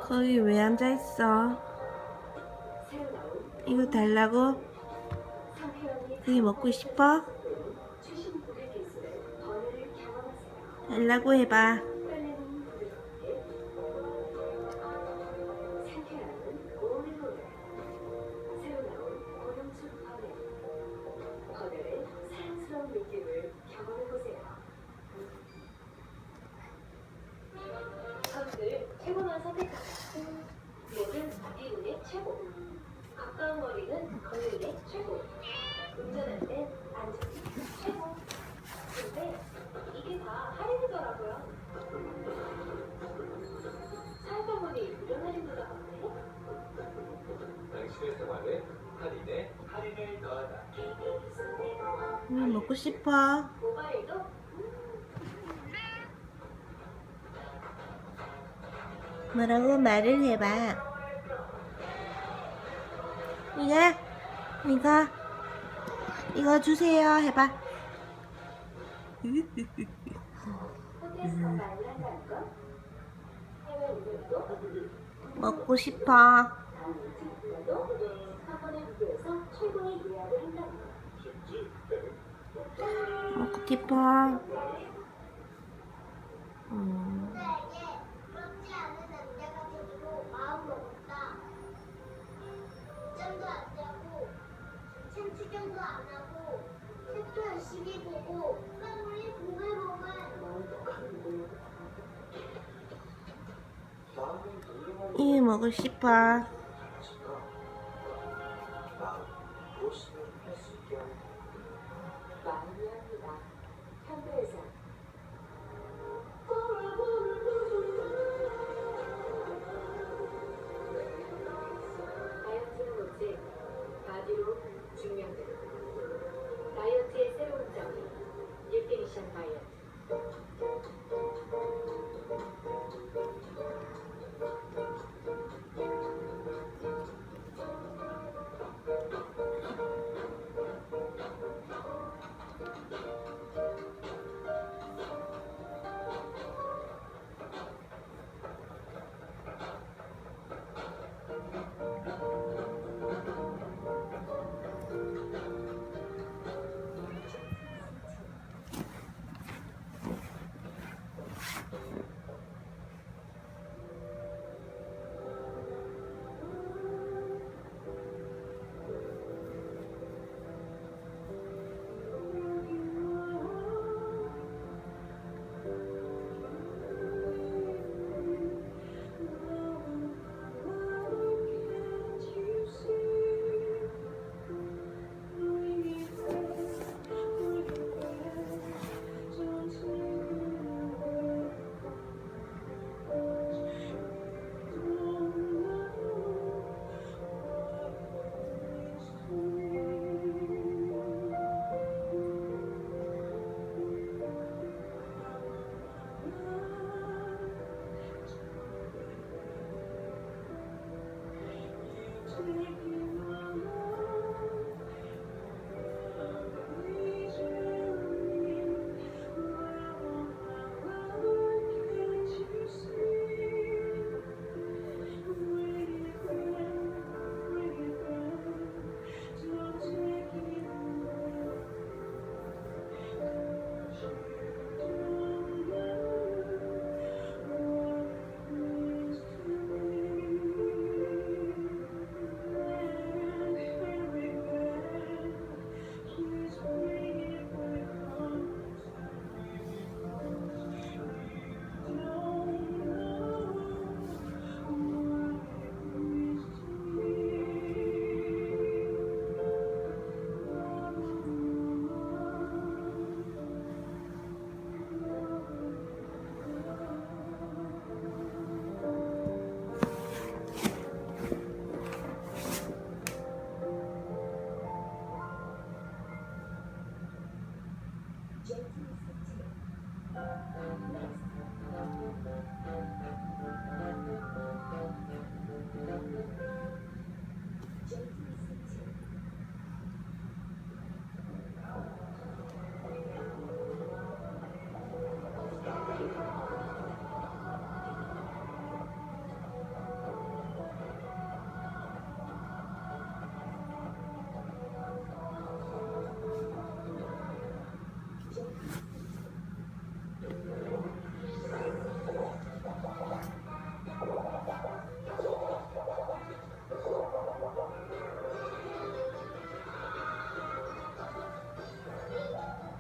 거기 왜 앉아있어? 이거 달라고? 그게 먹고 싶어? 달라고 해봐. 최고만 선택하라. 모든 기운의 최고. 가까운 거리는 거리의 최고. 운전할 때 안전이 최고. 근데 이게 다 할인이더라고요. 살다 보니 무료 할인보다 많네. 당신의 생활에 할인을 더하다. 먹고 싶어. 모바일도 뭐라고 말을 해봐. 이거 주세요 해봐. 호텔에서 만난다는 건 해외 운전도 먹고 싶어. 한 번에 비교해서 최고의 예약을 한다는 거. 먹고 싶어. 그렇지 않은 남자가 되기로 마음먹었다. 늦잠도 안 자고 참 추정도 안 하고 책도 열심히 보고 까물이 보글보글. 이거 먹고 싶어. 마음이합니다. 현대의상. 다이어트는 오직 바디로 증명됩니다. 다이어트의 새로운 정의. 뉴피니션 다이어트.